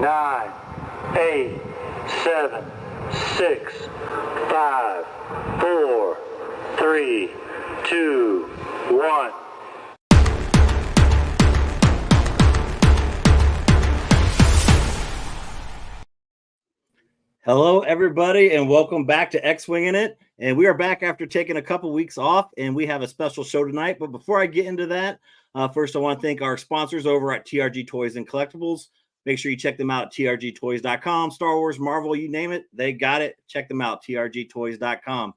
9, 8, 7, 6, 5, 4, 3, 2, 1. Hello, everybody, and welcome back to X-Wingin It. And we are back after taking a couple weeks off, and we have a special show tonight. But before I get into that, first I want to thank our sponsors over at TRG Toys and Collectibles. Make sure you check them out at trgtoys.com. Star Wars, Marvel, you name it, they got it. Check them out, trgtoys.com.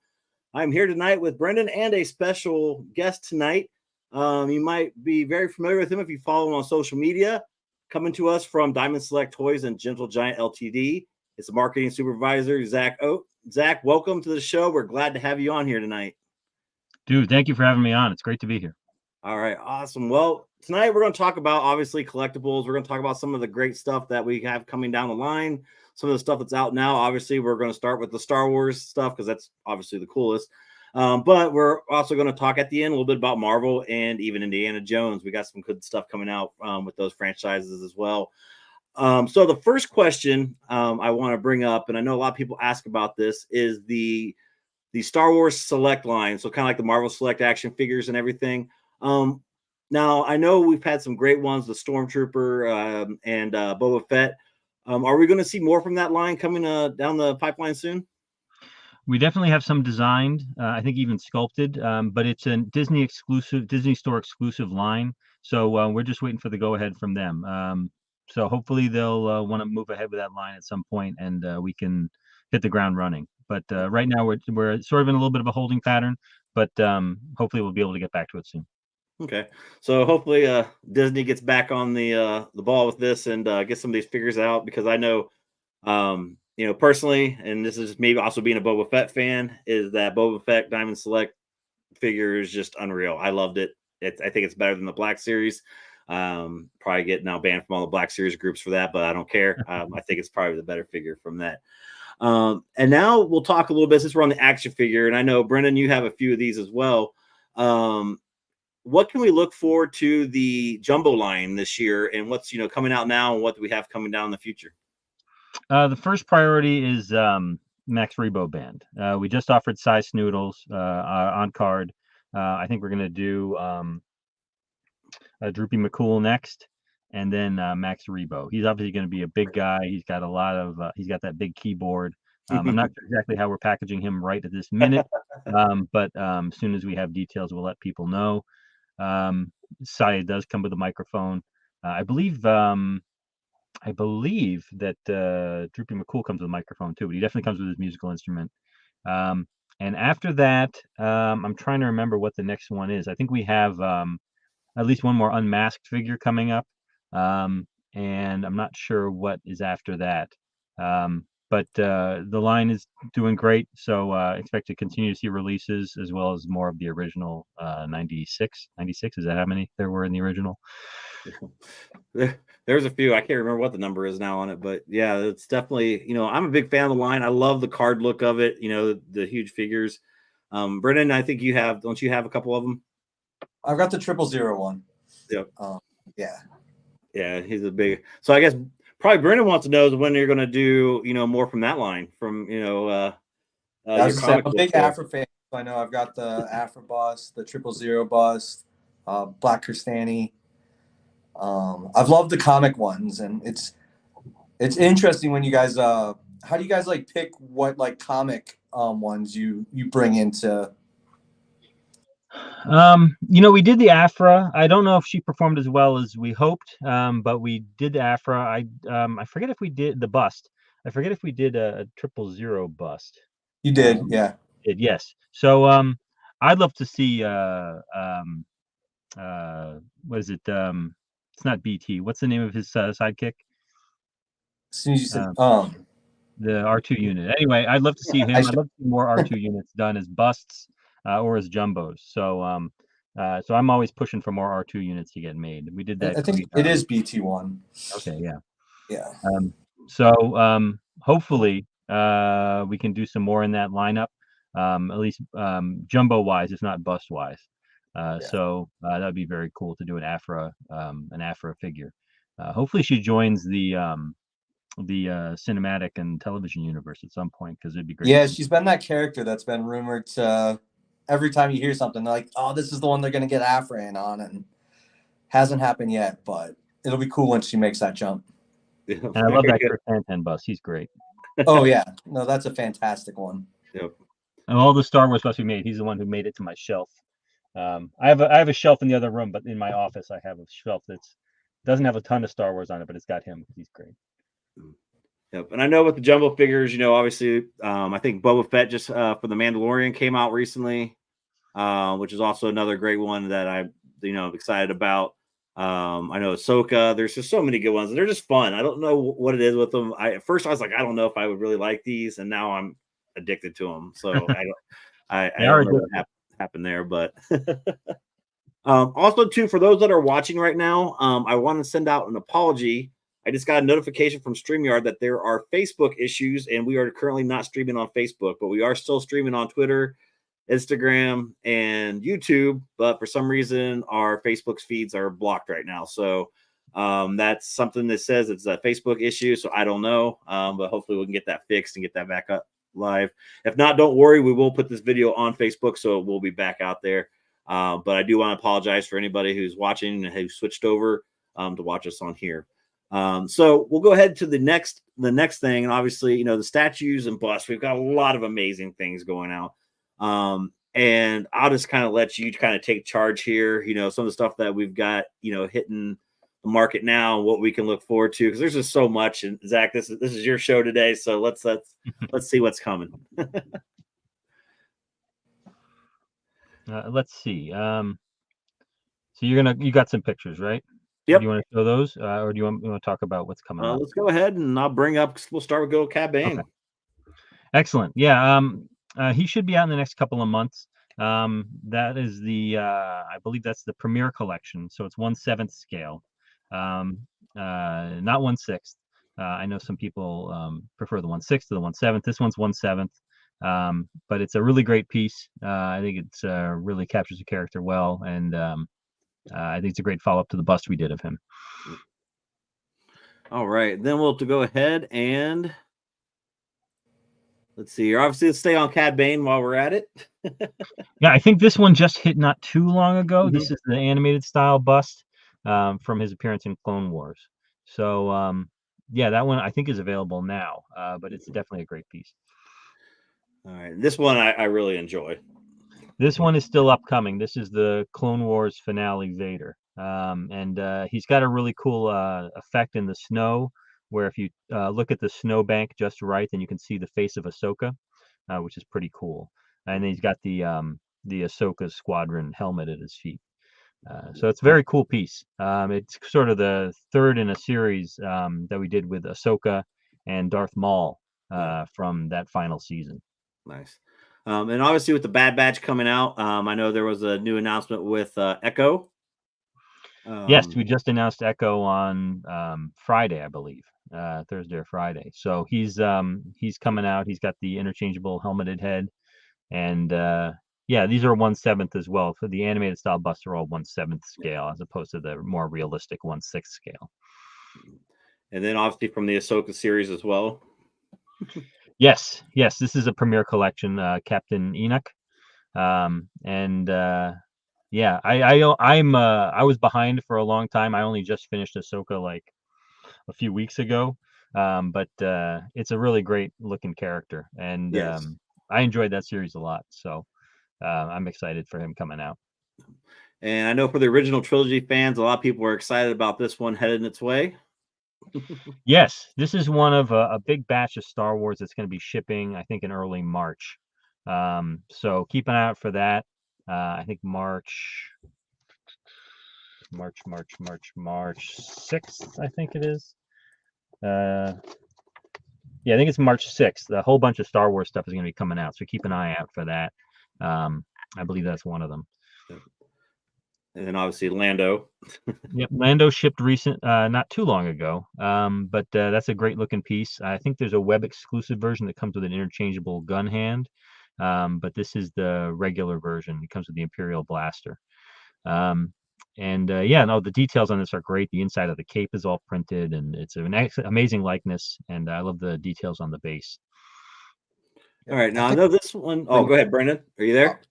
I'm here tonight with Brendan and a special guest tonight. You might be very familiar with him if you follow him on social media. Coming to us from Diamond Select Toys and Gentle Giant Ltd. It's the marketing supervisor, Zach Oat. Zach, welcome to the show. We're glad to have you on here tonight. Dude, thank you for having me on. It's great to be here. All right, awesome. Well, tonight we're going to talk about, obviously, collectibles. We're going to talk about some of the great stuff that we have coming down the line, some of the stuff that's out now. Obviously, we're going to start with the Star Wars stuff because that's obviously the coolest. But we're also going to talk at the end a little bit about Marvel and even Indiana Jones. We got some good stuff coming out with those franchises as well. So the first question I want to bring up, and I know a lot of people ask about this, is the Star Wars Select line. So kind of like the Marvel Select action figures and everything. Now I know we've had some great ones, the Stormtrooper and Boba Fett. Are we going to see more from that line coming down the pipeline soon? We definitely have some designed, I think even sculpted, but it's a Disney Store exclusive line. So we're just waiting for the go ahead from them. So hopefully they'll want to move ahead with that line at some point, and we can hit the ground running. But right now we're sort of in a little bit of a holding pattern, but hopefully we'll be able to get back to it soon. Okay, so hopefully Disney gets back on the ball with this and get some of these figures out, because I know, personally, and this is maybe also being a Boba Fett fan, is that Boba Fett Diamond Select figure is just unreal. I loved it. I think it's better than the Black Series. Probably get now banned from all the Black Series groups for that, but I don't care. I think it's probably the better figure from that. And now we'll talk a little bit since we're on the action figure, and I know Brendan, you have a few of these as well. What can we look forward to the jumbo line this year, and what's coming out now, and what do we have coming down in the future? The first priority is Max Rebo Band. We just offered Size Noodles on card. I think we're going to do Droopy McCool next, and then Max Rebo. He's obviously going to be a big guy. He's got a lot of he's got that big keyboard. I'm not sure exactly how we're packaging him right at this minute, but as soon as we have details, we'll let people know. Saya does come with a microphone. I believe that Droopy McCool comes with a microphone too, but he definitely comes with his musical instrument. And after that, I'm trying to remember what the next one is. I think we have at least one more unmasked figure coming up, and I'm not sure what is after that. But the line is doing great, so expect to continue to see releases as well as more of the original 96. Is that how many there were in the original? There's a few. I can't remember what the number is now on it, but yeah, it's definitely, I'm a big fan of the line. I love the card look of it, the huge figures. Brendan, I think don't you have a couple of them? I've got the 000 one. Yep. Yeah, he's a big. So I guess probably Brendan wants to know when you're going to do, more from that line, from I'm a big Afro fan. So I know I've got the Afro bust, the 000 bust, Black Kristani. I've loved the comic ones, and it's interesting when you guys. How do you guys pick what comic ones you bring into? We did the Afra. I don't know if she performed as well as we hoped, but we did the Afra. I forget if we did the bust. I forget if we did a 000 bust. You did, yeah. Yes. So I'd love to see what is it? It's not BT. What's the name of his sidekick? As soon as you said the R2 unit. Anyway, I'd love to see him. I'd love to see more R2 units done as busts. Or as jumbos. So I'm always pushing for more R2 units to get made. We did that. I think it is BT1. Okay, yeah. Yeah. So hopefully we can do some more in that lineup, at least jumbo wise, if not bust wise. So that would be very cool to do an Afra figure. Hopefully she joins the cinematic and television universe at some point, because it'd be great. Yeah, she's been that character that's been rumored to. Every time you hear something, they're like, "Oh, this is the one they're gonna get Afran on," and hasn't happened yet, but it'll be cool when she makes that jump. Yeah. And I love that Chris Santan bust. He's great. Oh yeah, no, that's a fantastic one. Yep. And all the Star Wars stuff we made, he's the one who made it to my shelf. I have a shelf in the other room, but in my office I have a shelf that's doesn't have a ton of Star Wars on it, but it's got him. He's great. Yep. And I know with the jumbo figures, you know, obviously, I think Boba Fett just for the Mandalorian came out recently, which is also another great one that I'm excited about. I know Ahsoka. There's just so many good ones. They're just fun. I don't know what it is with them. At first I was like, I don't know if I would really like these, and now I'm addicted to them. So I don't know what happened there, but also too, for those that are watching right now, I want to send out an apology. I just got a notification from StreamYard that there are Facebook issues, and we are currently not streaming on Facebook, but we are still streaming on Twitter, Instagram, and YouTube. But for some reason, our Facebook feeds are blocked right now. So that's something that says it's a Facebook issue. So I don't know, but hopefully we can get that fixed and get that back up live. If not, don't worry. We will put this video on Facebook, so it will be back out there. But I do want to apologize for anybody who's watching and who switched over to watch us on here. So we'll go ahead to the next thing. And obviously, the statues and busts, we've got a lot of amazing things going out. And I'll just kind of let you kind of take charge here. Some of the stuff that we've got, hitting the market now, what we can look forward to, because there's just so much. And Zach, this is your show today. So let's see what's coming. Let's see. So you got some pictures, right? Yep. Do you want to show those, or do you want to talk about what's coming up? Let's go ahead, and I'll bring up. We'll start with Go Cad Bane. Okay. Excellent. Yeah. He should be out in the next couple of months. That is I believe that's the Premier Collection. So it's 1/7 scale, not 1/6. I know some people prefer the 1/6 to the 1/7. This one's 1/7. But it's a really great piece. I think it's really captures the character well, and I think it's a great follow-up to the bust we did of him. All right, then we'll go ahead and let's see here. Obviously, let's stay on Cad Bane while we're at it. Yeah, I think this one just hit not too long ago. This is the animated style bust from his appearance in Clone Wars. So yeah, that one I think is available now, but it's definitely a great piece. All right, this one I really enjoy. This one is still upcoming. This is the Clone Wars finale Vader. And he's got a really cool effect in the snow, where if you look at the snowbank just right, then you can see the face of Ahsoka, which is pretty cool. And then he's got the Ahsoka squadron helmet at his feet. So it's a very cool piece. It's sort of the third in a series that we did with Ahsoka and Darth Maul from that final season. Nice. And obviously with the Bad Batch coming out, I know there was a new announcement with Echo. Yes, we just announced Echo on Friday, I believe, Thursday or Friday. So he's coming out. He's got the interchangeable helmeted head, and yeah, these are 1/7 as well. For the animated style busts are all 1/7 scale, as opposed to the more realistic 1/6 scale. And then obviously from the Ahsoka series as well. Yes, this is a Premier Collection, Captain Enoch, and yeah, I was behind for a long time. I only just finished Ahsoka like a few weeks ago, but it's a really great looking character, and yes. I enjoyed that series a lot. So I'm excited for him coming out. And I know for the original trilogy fans, a lot of people are excited about this one heading its way. Yes, this is one of a big batch of Star Wars that's going to be shipping, I think, in early March. So keep an eye out for that. I think March 6th, I think it is. Yeah, I think it's March 6th. A whole bunch of Star Wars stuff is going to be coming out, so keep an eye out for that. I believe that's one of them. And then obviously Lando. Yep, Lando shipped not too long ago. But that's a great looking piece. I think there's a web exclusive version that comes with an interchangeable gun hand. But this is the regular version. It comes with the Imperial blaster. yeah, no, the details on this are great. The inside of the cape is all printed, and it's an amazing likeness. And I love the details on the base. All right, now I know this one. Oh, go ahead, Brendan. Are you there?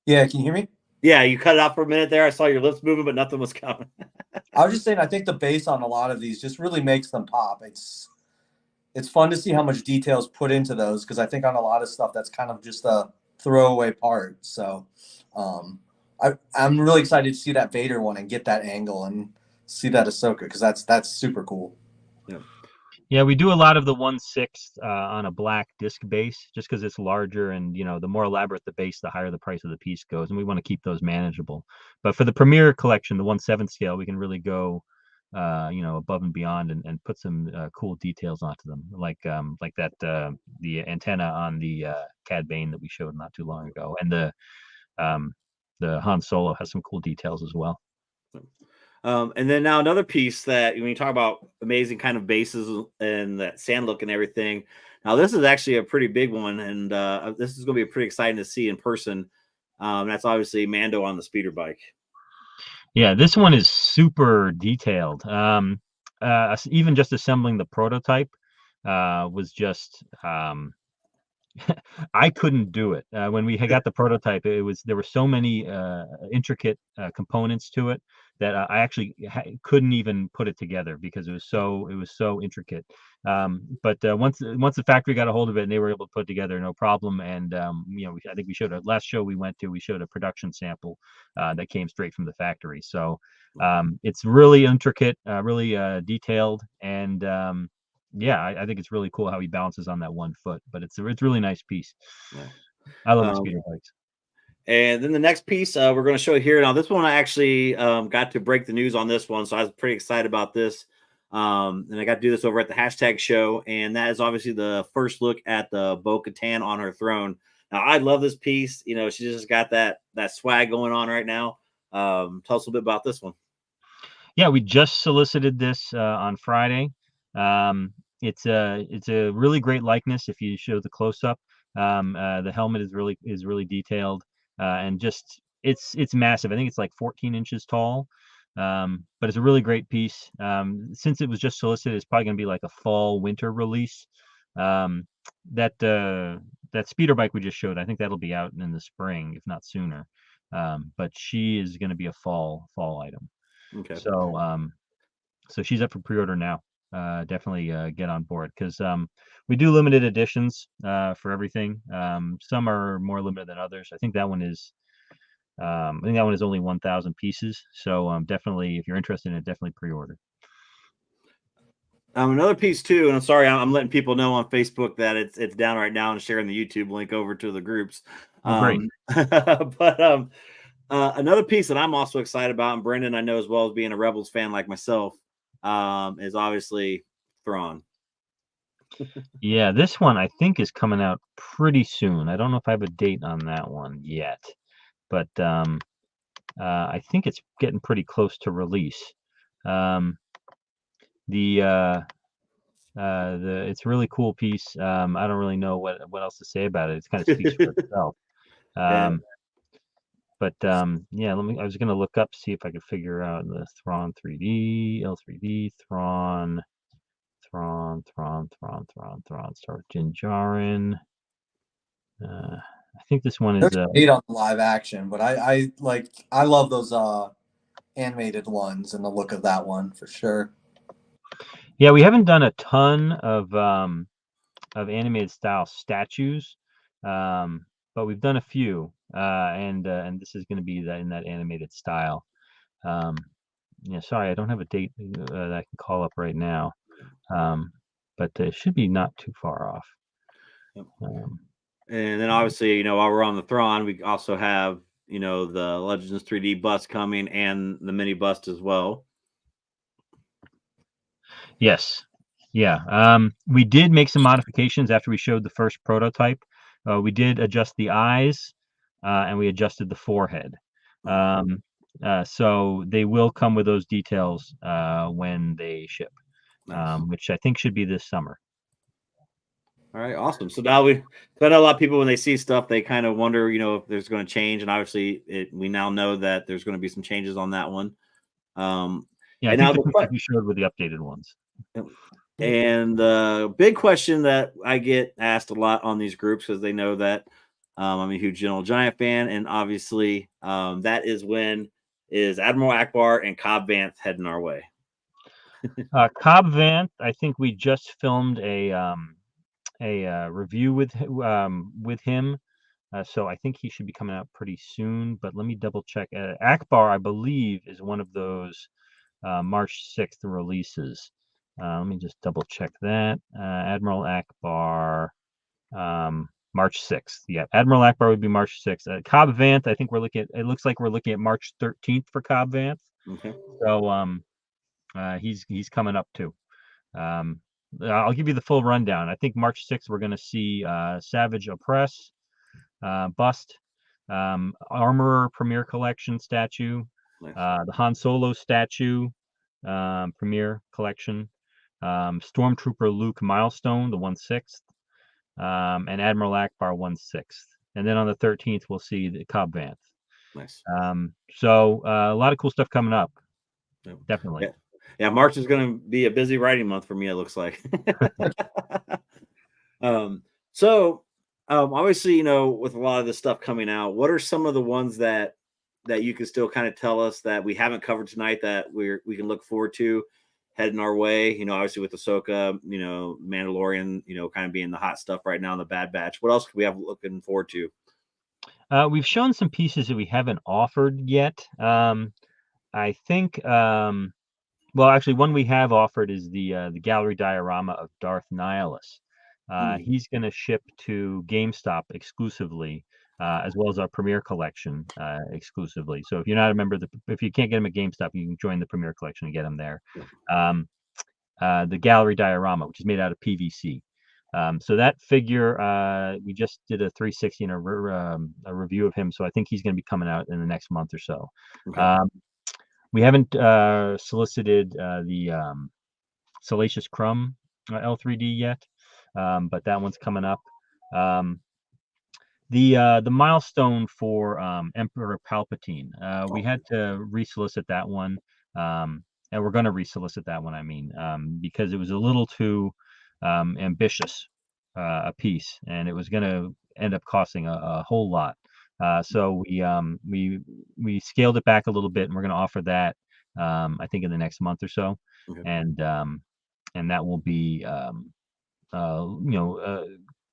Yeah, can you hear me? Yeah, you cut it out for a minute there. I saw your lips moving, but nothing was coming. I was just saying, I think the base on a lot of these just really makes them pop. It's fun to see how much detail is put into those, because I think on a lot of stuff that's kind of just a throwaway part. So I'm really excited to see that Vader one and get that angle and see that Ahsoka, because that's super cool. Yeah, we do a lot of the 1/6 on a black disc base, just because it's larger, and the more elaborate the base, the higher the price of the piece goes, and we want to keep those manageable. But for the Premier collection, the 1/7 scale, we can really go above and beyond, and put some cool details onto them, like that the antenna on the Cad Bane that we showed not too long ago, and the Han Solo has some cool details as well. And then now another piece that when you talk about amazing kind of bases and that sand look and everything, now this is actually a pretty big one, and this is going to be pretty exciting to see in person. That's obviously Mando on the speeder bike. Yeah, this one is super detailed. Even just assembling the prototype was just I couldn't do it. When we got the prototype, there were so many intricate components to it that I actually couldn't even put it together, because it was so intricate. But once the factory got a hold of it and they were able to put it together, no problem. And I think we showed a last show we went to, we showed a production sample that came straight from the factory. So it's really intricate, really detailed, and yeah, I think it's really cool how he bounces on that 1 foot, but it's a really nice piece. Yeah. I love my speeder bikes. And then the next piece we're going to show here. Now, this one I actually got to break the news on this one, so I was pretty excited about this. And I got to do this over at the hashtag show, and that is obviously the first look at the Bo-Katan on her throne. Now, I love this piece. She just got that swag going on right now. Tell us a little bit about this one. Yeah, we just solicited this on Friday. It's a really great likeness if you show the close up. The helmet is really detailed, and just it's massive. I think it's like 14 inches tall, but it's a really great piece. Since it was just solicited, it's probably going to be like a fall winter release. That speeder bike we just showed, I think that'll be out in the spring, if not sooner. But she is going to be a fall item. Okay. So she's up for pre-order now. Definitely get on board, because we do limited editions for everything. Some are more limited than others. I think that one is only 1,000 pieces. So definitely, if you're interested in it, definitely pre-order. Another piece too, and I'm sorry, I'm letting people know on Facebook that it's down right now, and sharing the YouTube link over to the groups. Great. But another piece that I'm also excited about, and Brendan I know as well as being a Rebels fan like myself, is obviously Thrawn. Yeah, this one I think is coming out pretty soon. I don't know if I have a date on that one yet, but I think it's getting pretty close to release. It's a really cool piece. I don't really know what else to say about it. It kind of speaks for itself. But yeah, I was gonna look up, see if I could figure out the Thrawn 3D, L3D, Thrawn, Star Din Djarin. I think this one is made on live action, but I love those animated ones and the look of that one for sure. Yeah, we haven't done a ton of animated style statues, but we've done a few, and this is going to be in that animated style. Yeah, sorry, I don't have a date that I can call up right now, but it should be not too far off. And then obviously, while we're on the Thrawn, we also have the Legends 3D bust coming, and the mini bust as well. Yes. Yeah. We did make some modifications after we showed the first prototype. We did adjust the eyes, and we adjusted the forehead. So they will come with those details when they ship, nice. Which I think should be this summer. All right, awesome. So now I know a lot of people when they see stuff, they kind of wonder, if there's going to change, and obviously, we now know that there's going to be some changes on that one. Yeah, I think we showed with the updated ones. And the big question that I get asked a lot on these groups, because they know that I'm a huge Gentle Giant fan, and obviously that is when is Admiral Akbar and Cobb Vanth heading our way. Cobb Vanth, I think we just filmed a review with him, so I think he should be coming out pretty soon. But let me double check. Akbar, I believe, is one of those March 6th releases. Let me just double check that. Admiral Akbar, March 6th. Yeah, Admiral Akbar would be March 6th. Cobb Vanth, I think it looks like we're looking at March 13th for Cobb Vanth. Okay. So he's coming up too. I'll give you the full rundown. I think March 6th we're going to see Savage Oppress bust, Armorer Premier Collection statue, Nice. the Han Solo statue Premier Collection, Stormtrooper Luke Milestone, the 1/6, and Admiral Akbar 1/6. And then on the 13th we'll see the Cobb Vanth. Nice. So a lot of cool stuff coming up. Yep. Definitely. Yeah, March is going to be a busy writing month for me, it looks like. So obviously, with a lot of this stuff coming out, what are some of the ones that you can still kind of tell us that we haven't covered tonight that we can look forward to heading our way? Obviously with Ahsoka, Mandalorian, kind of being the hot stuff right now in the Bad Batch. What else can we have looking forward to? We've shown some pieces that we haven't offered yet. I think, well, actually, one we have offered is the gallery diorama of Darth Nihilus. He's going to ship to GameStop exclusively, as well as our Premier Collection exclusively. So if you're not a member, if you can't get him at GameStop, you can join the Premier Collection and get him there. The gallery diorama, which is made out of PVC. So that figure, we just did a 360 and a review of him. So I think he's going to be coming out in the next month or so. Okay. We haven't solicited the Salacious Crumb L3D yet, but that one's coming up. The milestone for Emperor Palpatine, we had to resolicit that one, and we're going to resolicit that one. Because it was a little too ambitious a piece, and it was going to end up costing a whole lot. So we scaled it back a little bit, and we're going to offer that I think in the next month or so. Okay. And that will be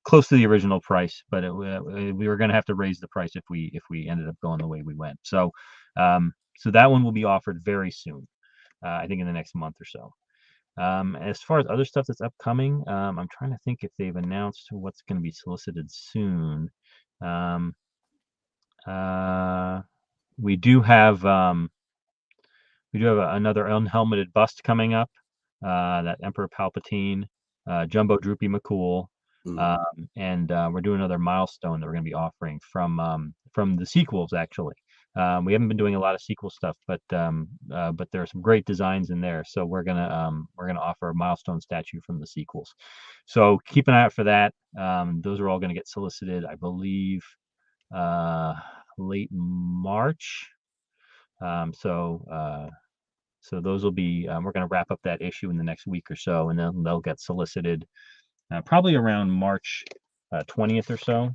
close to the original price, but we were going to have to raise the price if we ended up going the way we went. So so that one will be offered very soon, I think in the next month or so. As far as other stuff that's upcoming, I'm trying to think if they've announced what's going to be solicited soon. We do have another unhelmeted bust coming up, that Emperor Palpatine, Jumbo Droopy McCool, and we're doing another milestone that we're going to be offering from the sequels. Actually, we haven't been doing a lot of sequel stuff, but there are some great designs in there. So we're gonna offer a milestone statue from the sequels. So keep an eye out for that. Those are all going to get solicited, I believe, late March. So those will be, we're going to wrap up that issue in the next week or so, and then they'll get solicited probably around March 20th or so,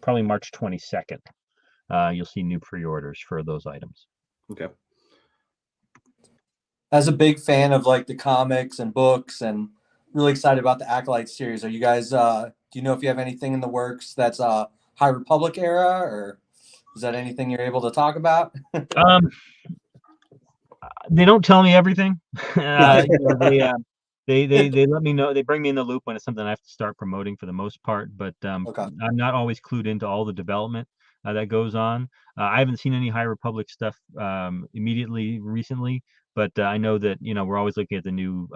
probably March 22nd. You'll see new pre-orders for those items. Okay. As a big fan of like the comics and books, and really excited about the Acolyte series, are you guys, do you know if you have anything in the works that's High Republic era, or is that anything you're able to talk about? They don't tell me everything. They let me know. They bring me in the loop when it's something I have to start promoting for the most part. But okay. I'm not always clued into all the development that goes on. I haven't seen any High Republic stuff immediately recently, but I know that we're always looking at the new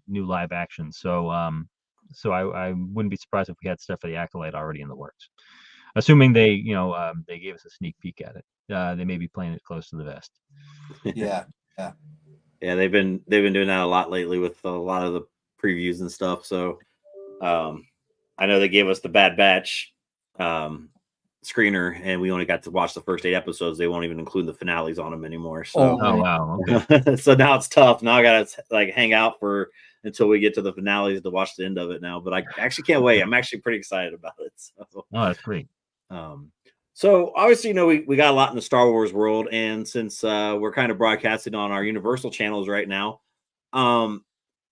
live action. So I wouldn't be surprised if we had stuff for the Acolyte already in the works. Assuming they gave us a sneak peek at it. They may be playing it close to the vest. Yeah. They've been doing that a lot lately with a lot of previews and stuff. So I know they gave us the Bad Batch screener, and we only got to watch the first 8 episodes. They won't even include the finales on them anymore. So oh wow, okay. So now it's tough. Now I gotta like hang out for until we get to the finales to watch the end of it now. But I actually can't wait. I'm actually pretty excited about it. So. Oh, that's great. So obviously, we got a lot in the Star Wars world, and since we're kind of broadcasting on our Universal channels right now,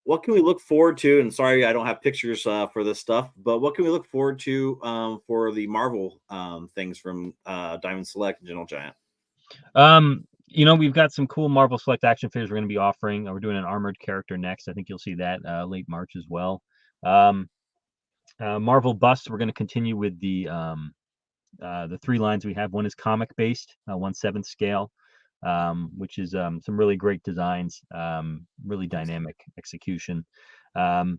what can we look forward to? And sorry, I don't have pictures for this stuff, but what can we look forward to for the Marvel things from Diamond Select and Gentle Giant? We've got some cool Marvel Select action figures we're going to be offering. We're doing an armored character next. I think you'll see that late March as well. Marvel busts. We're going to continue with the 3 lines we have. One is comic based, 1/7 scale, which is some really great designs, really dynamic execution. And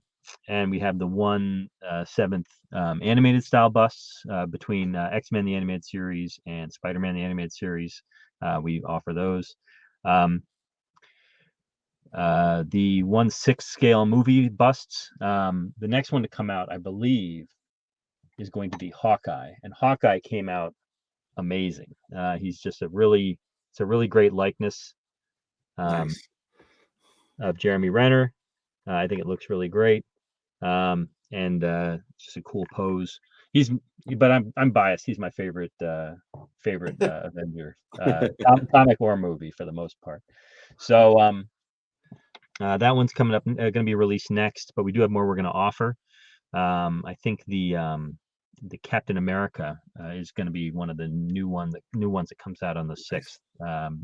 we have the 1/7 animated style busts between X-Men the animated series and Spider-Man the animated series. We offer those. The 1/6 scale movie busts. The next one to come out, I believe, is going to be Hawkeye, and Hawkeye came out amazing. He's just it's a really great likeness Nice. of Jeremy Renner. I think it looks really great, and just a cool pose. But I'm biased. He's my favorite Avenger, comic or movie for the most part. So that one's coming up, going to be released next. But we do have more we're going to offer. I think the Captain America is going to be one of the new ones that comes out on the 6th.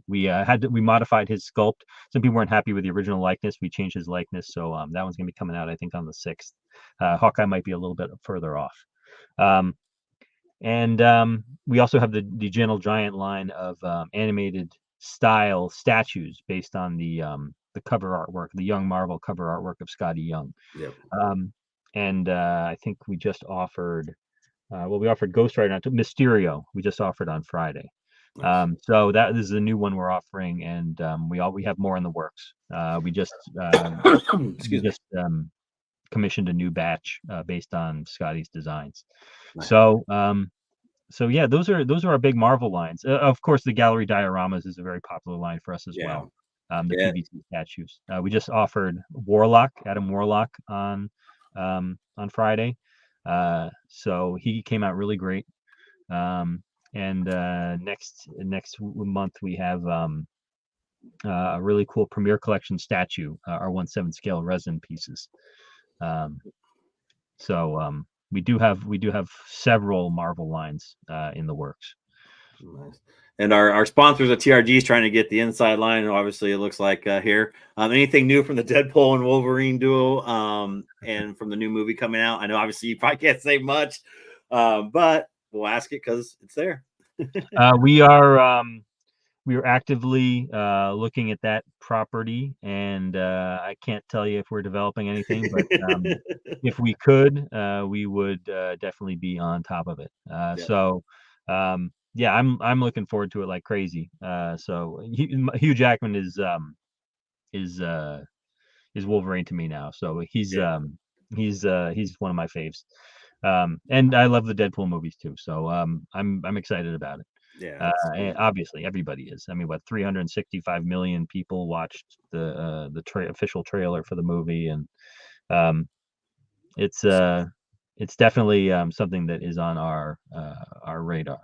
We modified his sculpt. Some people weren't happy with the original likeness. We changed his likeness, so that one's going to be coming out, I think, on the 6th. Hawkeye might be a little bit further off. And we also have the Gentle Giant line of animated style statues based on the cover artwork, the Young Marvel cover artwork of Scotty Young. Yep. And I think we just offered. We offered Ghost Rider to Mysterio. We just offered on Friday. Nice. So that is the new one we're offering, and we have more in the works. We just commissioned a new batch based on Scotty's designs. Nice. So yeah, those are our big Marvel lines. Of course, the gallery dioramas is a very popular line for us as well. The PVC statues. We just offered Adam Warlock on Friday. So he came out really great. And next month we have a really cool Premier Collection statue, our 1/7 scale resin pieces. So we do have several Marvel lines in the works. Nice. And our sponsors at TRG is trying to get the inside line. And obviously, it looks like here. Anything new from the Deadpool and Wolverine duo and from the new movie coming out? I know, obviously, you probably can't say much, but we'll ask it because it's there. We are actively looking at that property, and I can't tell you if we're developing anything, but if we could, we would definitely be on top of it. So. Yeah, I'm looking forward to it like crazy. So Hugh Jackman is Wolverine to me now. So he's one of my faves. And I love the Deadpool movies too. So I'm excited about it. Yeah. And obviously everybody is. I mean, 365 million people watched the official trailer for the movie, and it's definitely something that is on our radar.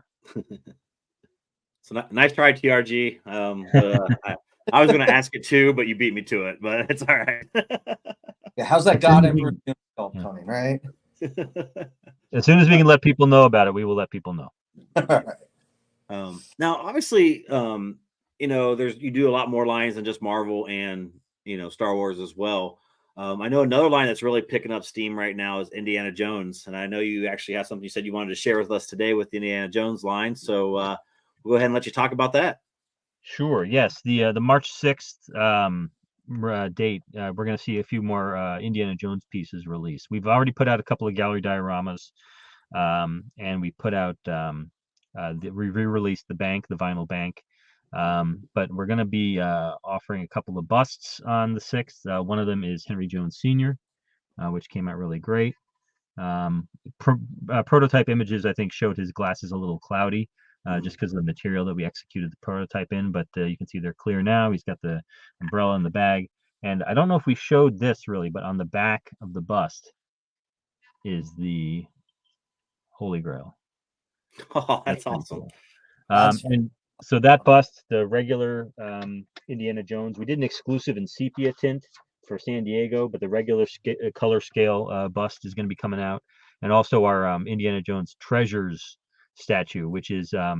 So nice try, TRG. I was going to ask it too, but you beat me to it. But it's all right. Yeah, how's that God Emperor coming, right? As soon as we can let people know about it, we will let people know. Now, obviously, you do a lot more lines than just Marvel and Star Wars as well. I know another line that's really picking up steam right now is Indiana Jones. And I know you actually have something you said you wanted to share with us today with the Indiana Jones line. So we'll go ahead and let you talk about that. Sure. Yes. The March 6th date, we're going to see a few more Indiana Jones pieces released. We've already put out a couple of gallery dioramas, and we put out we re-released the vinyl bank. But we're going to be offering a couple of busts on the 6th. One of them is Henry Jones Sr., which came out really great. Prototype images, I think, showed his glasses a little cloudy, just because of the material that we executed the prototype in, but you can see they're clear now. He's got the umbrella in the bag, and I don't know if we showed this really, but on the back of the bust is the Holy Grail. Oh, that's awesome. Cool. And so that bust, the regular Indiana Jones, we did an exclusive in sepia tint for San Diego, but the regular color scale bust is going to be coming out, and also our Indiana Jones Treasures statue, which is a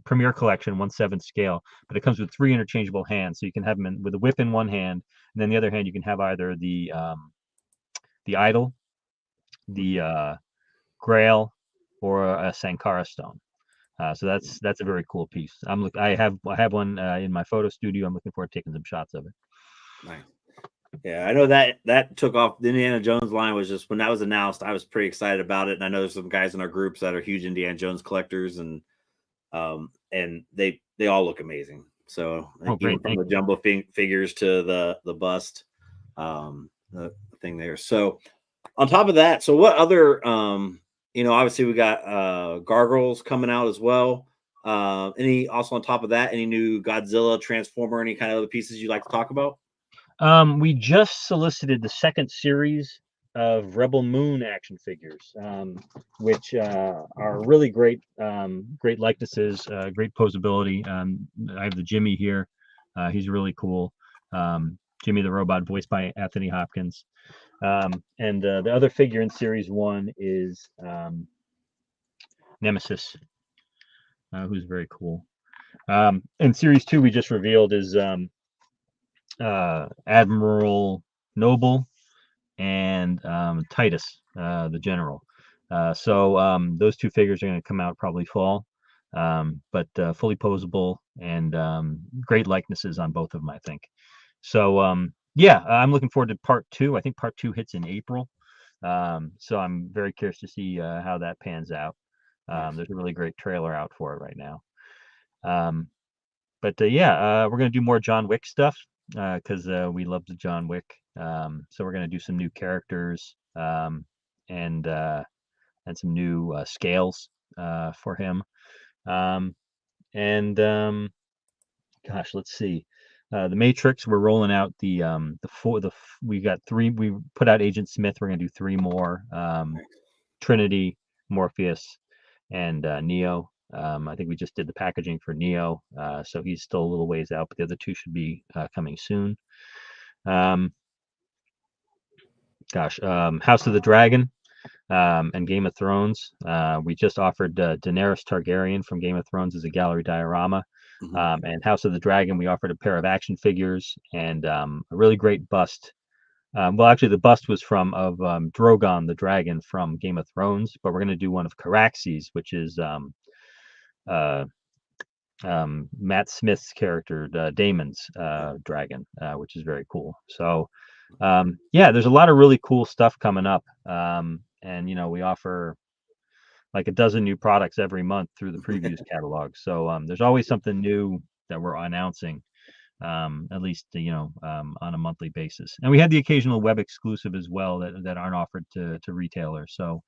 premier collection, 1/7 scale, but it comes with 3 interchangeable hands, so you can have them with a whip in one hand, and then the other hand you can have either the idol, the Grail, or a Sankara stone. So that's a very cool piece. I have one in my photo studio. I'm looking forward to taking some shots of it. Nice. Yeah, I know that took off. The Indiana Jones line was just, when that was announced, I was pretty excited about it. And I know there's some guys in our groups that are huge Indiana Jones collectors, and they all look amazing. So even from the jumbo figures to the bust, the thing there. So on top of that, so what other obviously we got Gargoyles coming out as well. Any also on top of that, any new Godzilla, Transformer, any kind of other pieces you'd like to talk about? We just solicited the second series of Rebel Moon action figures, which are really great, great likenesses, great posability. I have the Jimmy here. He's really cool. Jimmy the Robot, voiced by Anthony Hopkins. And the other figure in series 1 is Nemesis, who's very cool. And series 2 we just revealed is Admiral Noble and Titus, the general. So those 2 figures are going to come out probably fall, but fully posable and great likenesses on both of them, I think. So yeah, I'm looking forward to part 2. I think part 2 hits in April. So I'm very curious to see how that pans out. There's a really great trailer out for it right now. But yeah, we're going to do more John Wick stuff, because we love the John Wick. So we're going to do some new characters, and some new scales for him. Gosh, let's see. The Matrix, we're rolling out we got 3. We put out Agent Smith. We're going to do 3 more. Trinity, Morpheus, and Neo. I think we just did the packaging for Neo, so he's still a little ways out, but the other 2 should be coming soon. House of the Dragon and Game of Thrones. We just offered Daenerys Targaryen from Game of Thrones as a gallery diorama. And House of the Dragon, we offered a pair of action figures and a really great bust. Well, actually, the bust was of Drogon the dragon from Game of Thrones, but we're going to do one of Caraxes, which is Matt Smith's character, Damon's dragon, which is very cool. So yeah, there's a lot of really cool stuff coming up, and we offer like a dozen new products every month through the previews catalog. So there's always something new that we're announcing, at least on a monthly basis. And we had the occasional web exclusive as well that aren't offered to retailers. So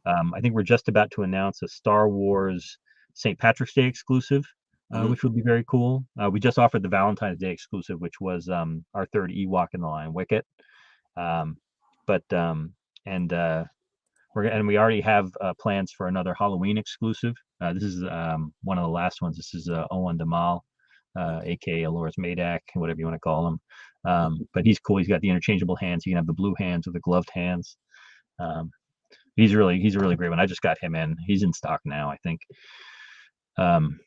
I think we're just about to announce a Star Wars St. Patrick's Day exclusive, which would be very cool. We just offered the Valentine's Day exclusive, which was our 3rd Ewok in the line, Wicket. We already have plans for another Halloween exclusive. This is one of the last ones. This is Owen Damal, aka Aloris Madak, whatever you want to call him. But he's cool. He's got the interchangeable hands. You can have the blue hands or the gloved hands. He's a really great one. I just got him in. He's in stock now, I think.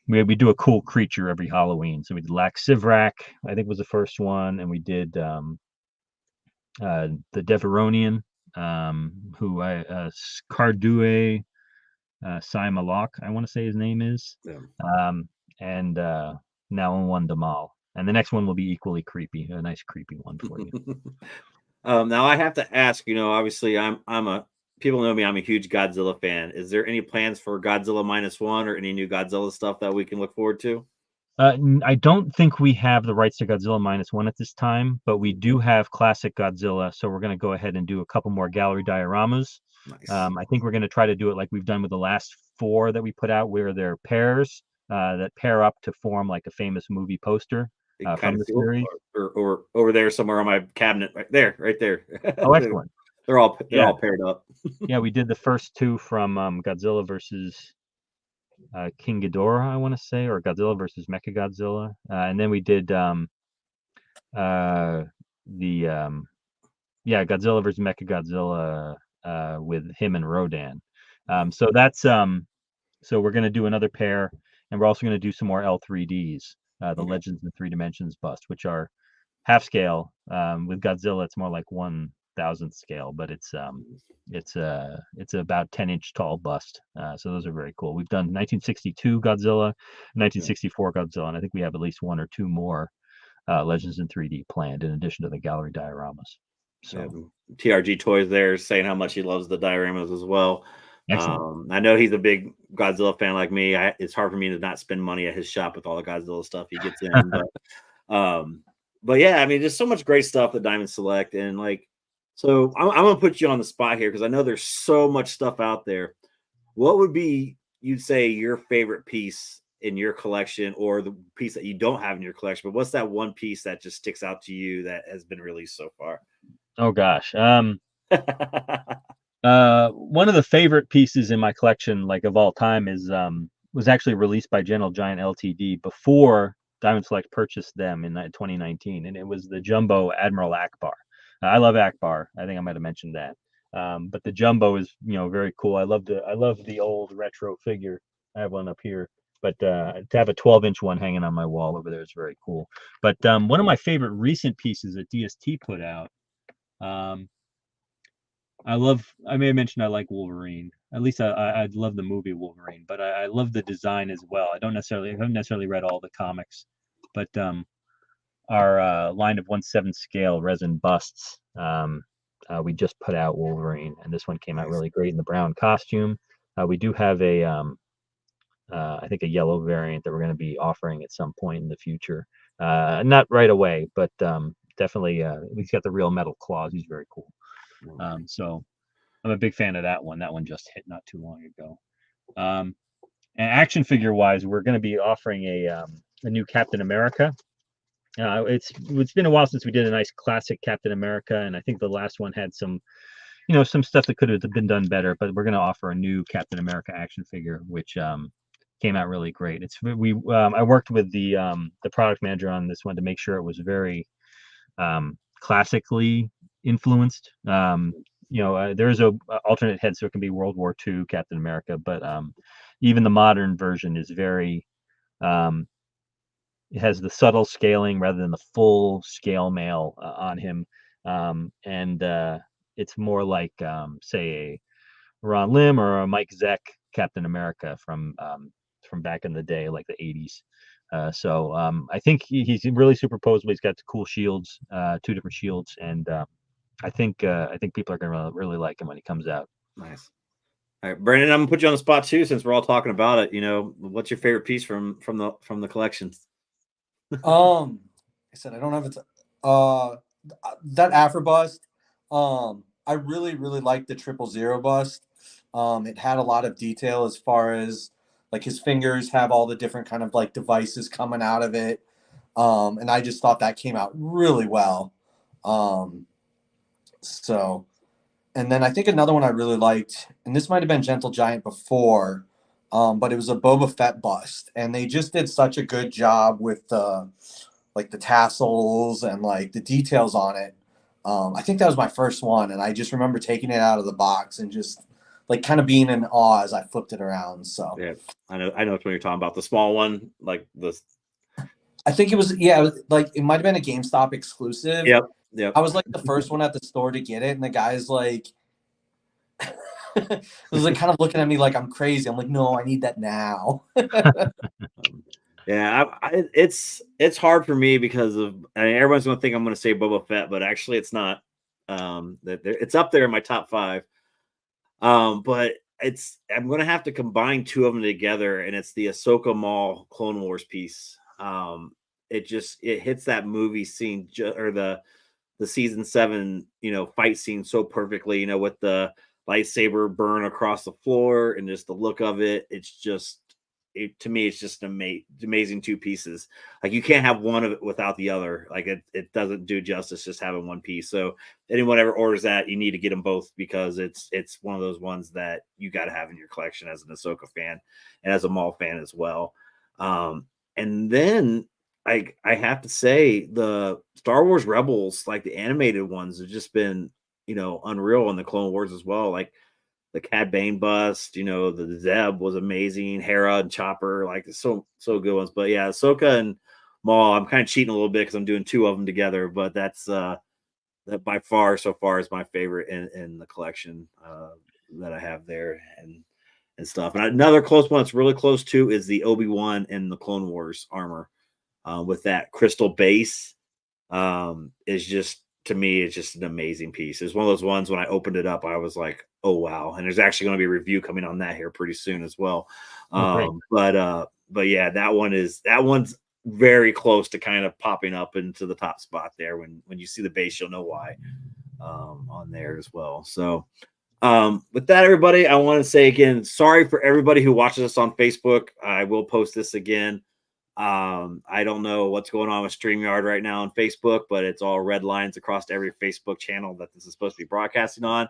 We do a cool creature every Halloween. So we did Lax Sivrak, I think was the first one, and we did the Deveronian, Cardue Simalok, I want to say his name is. Yeah. And now one Damal. And the next one will be equally creepy, a nice creepy one for you. Now I have to ask, obviously people know me, I'm a huge Godzilla fan. Is there any plans for Godzilla -1 or any new Godzilla stuff that we can look forward to? I don't think we have the rights to Godzilla -1 at this time, but we do have classic Godzilla, so we're going to go ahead and do a couple more gallery dioramas. Nice. I think we're going to try to do it like we've done with the last 4 that we put out, where they're pairs that pair up to form like a famous movie poster from the series. Or over there somewhere on my cabinet, right there. Oh, excellent. They're all paired up. Yeah, we did the first 2 from Godzilla versus King Ghidorah, I want to say, or Godzilla versus Mechagodzilla, and then we did Godzilla versus Mechagodzilla with him and Rodan. So that's so we're going to do another pair, and we're also going to do some more L3Ds, the Legends in 3 Dimensions bust, which are half scale. With Godzilla, it's more like 1/1000th scale, but it's about 10-inch tall bust. So those are very cool. We've done 1962 Godzilla, 1964 Godzilla, and I think we have at least 1 or 2 more Legends in 3D planned in addition to the gallery dioramas. So TRG Toys there saying how much he loves the dioramas as well. Excellent. I know he's a big Godzilla fan like me. It's hard for me to not spend money at his shop with all the Godzilla stuff he gets in. But yeah, I mean, there's so much great stuff that Diamond Select, and like, so I'm gonna put you on the spot here because I know there's so much stuff out there. What would be, you'd say, your favorite piece in your collection, or the piece that you don't have in your collection? But what's that one piece that just sticks out to you that has been released so far? Oh gosh. One of the favorite pieces in my collection, like of all time, is was actually released by Gentle Giant Ltd. before Diamond Select purchased them in 2019, and it was the Jumbo Admiral Akbar. I love Akbar. I think I might have mentioned that. But the Jumbo is, very cool. I love the old retro figure. I have one up here, but to have a 12-inch one hanging on my wall over there is very cool. But one of my favorite recent pieces that DST put out. I may have mentioned I like Wolverine. At least I love the movie Wolverine, but I love the design as well. I haven't necessarily read all the comics, but our line of 1/7 scale resin busts, we just put out Wolverine, and this one came out really great in the brown costume. We do have I think a yellow variant that we're going to be offering at some point in the future. Not right away, but definitely he's got the real metal claws. He's very cool. So I'm a big fan of that one. That one just hit not too long ago. And action figure wise, we're going to be offering a new Captain America. It's been a while since we did a nice classic Captain America, and I think the last one had some stuff that could have been done better. But we're going to offer a new Captain America action figure, which came out really great. I worked with the product manager on this one to make sure it was very classically influenced. There's a alternate head, so it can be World War II Captain America, but even the modern version is very it has the subtle scaling rather than the full scale mail on him, and it's more like say a Ron Lim or a Mike Zeck Captain America from back in the day, like the 80s. So I think he's really superposable. He's got cool shields, 2 different shields, and I think people are gonna really like him when he comes out. Nice. All right, Brandon, I'm gonna put you on the spot too, since we're all talking about it. What's your favorite piece from the collection? I said I don't have it. That Afro bust. I really like the 000 bust. It had a lot of detail as far as like his fingers have all the different kind of like devices coming out of it. And I just thought that came out really well. And then I think another one I really liked, and this might have been Gentle Giant before, but it was a Boba Fett bust, and they just did such a good job with like the tassels and like the details on it. I think that was my first one, and I just remember taking it out of the box and just like kind of being in awe as I flipped it around. So yeah, I know what you're talking about. The small one, like the. I think it was like it might have been a GameStop exclusive. Yep. I was like the first one at the store to get it, and the guy's like, was like kind of looking at me like I'm crazy. I'm like, no, I need that now. Yeah, it's hard for me because everyone's going to think I'm going to say Boba Fett, but actually it's not. It's up there in my top 5. But I'm going to have to combine 2 of them together, and it's the Ahsoka Maul Clone Wars piece. It hits that movie scene or the season 7, fight scene so perfectly, with the lightsaber burn across the floor and just the look of it. It's just, to me, it's just amazing two pieces. Like, you can't have one of it without the other. Like, it doesn't do justice just having one piece. So anyone ever orders that, you need to get them both, because it's one of those ones that you got to have in your collection as an Ahsoka fan and as a Maul fan as well. And then I have to say, the Star Wars Rebels, like the animated ones, have just been, unreal in the Clone Wars as well. Like the Cad Bane bust, the Zeb was amazing. Hera and Chopper, like, so good ones. But yeah, Ahsoka and Maul, I'm kind of cheating a little bit because I'm doing two of them together. But that's that by far so far is my favorite in the collection that I have there and stuff. And another close one that's really close to is the Obi-Wan and the Clone Wars armor. With that crystal base, is just, to me, it's just an amazing piece. It's one of those ones, when I opened it up, I was like, oh wow. And there's actually going to be a review coming on that here pretty soon as well. But yeah, that one's very close to kind of popping up into the top spot there. When you see the base, you'll know why, on there as well. So with that, everybody, I want to say again, sorry for everybody who watches us on Facebook. I will post this again. I don't know what's going on with StreamYard right now on Facebook, but it's all red lines across every Facebook channel that this is supposed to be broadcasting on.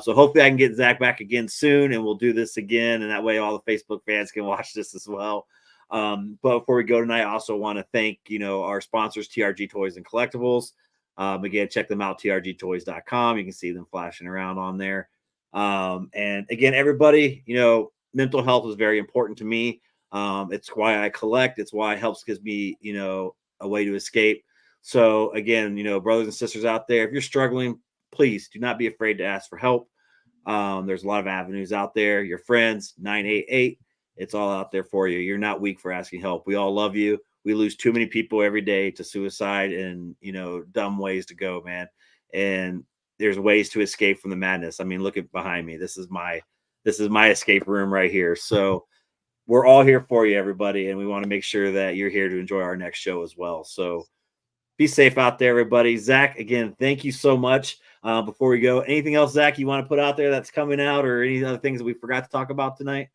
So hopefully I can get Zach back again soon, and we'll do this again, and that way all the Facebook fans can watch this as well. But before we go tonight, I also want to thank, our sponsors, TRG Toys and Collectibles. Again, check them out, trgtoys.com. You can see them flashing around on there. And again, everybody, mental health is very important to me. It's why I collect. It's why it helps gives me, a way to escape. So again, brothers and sisters out there, if you're struggling, please do not be afraid to ask for help. There's a lot of avenues out there. Your friends, 988, it's all out there for you. You're not weak for asking help. We all love you. We lose too many people every day to suicide and, dumb ways to go, man. And there's ways to escape from the madness. I mean, look at behind me. This is my escape room right here. So we're all here for you, everybody, and we want to make sure that you're here to enjoy our next show as well. So be safe out there, everybody. Zach, again, thank you so much. Before we go, anything else, Zach, you want to put out there that's coming out, or any other things that we forgot to talk about tonight?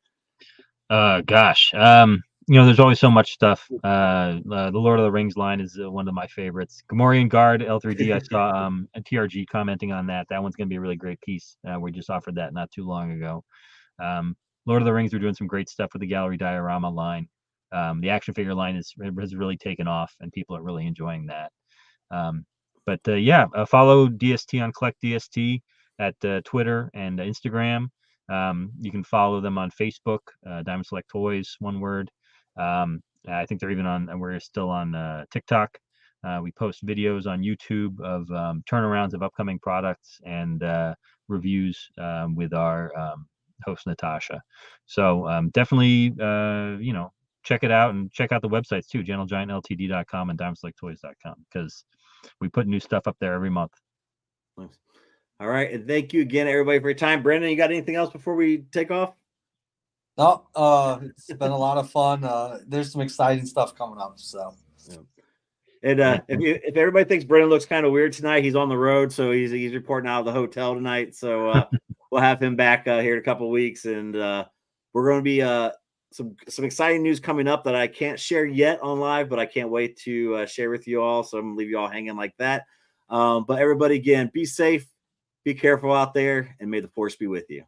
Gosh, there's always so much stuff. The Lord of the Rings line is one of my favorites. Gamorrean Guard L3D. I saw a TRG commenting on that. That one's going to be a really great piece. We just offered that not too long ago. Lord of the Rings, we're doing some great stuff with the Gallery Diorama line. The action figure line has really taken off, and people are really enjoying that. Follow DST on Collect DST at Twitter and Instagram. You can follow them on Facebook, Diamond Select Toys, one word. I think they're even on, we're still on TikTok. We post videos on YouTube of turnarounds of upcoming products and reviews with our host Natasha. So definitely check it out, and check out the websites too, GentleGiantLTD.com and DiamondSelectToys.com, because we put new stuff up there every month. Nice. All right, and thank you again, everybody, for your time. Brendan, you got anything else before we take off? No, it's been a lot of fun. There's some exciting stuff coming up. So, yeah. And if everybody thinks Brendan looks kind of weird tonight, he's on the road, so he's reporting out of the hotel tonight. So we'll have him back here in a couple of weeks, and we're going to be some exciting news coming up that I can't share yet on live, but I can't wait to share with you all. So I'm going to leave you all hanging like that. But everybody, again, be safe, be careful out there, and may the force be with you.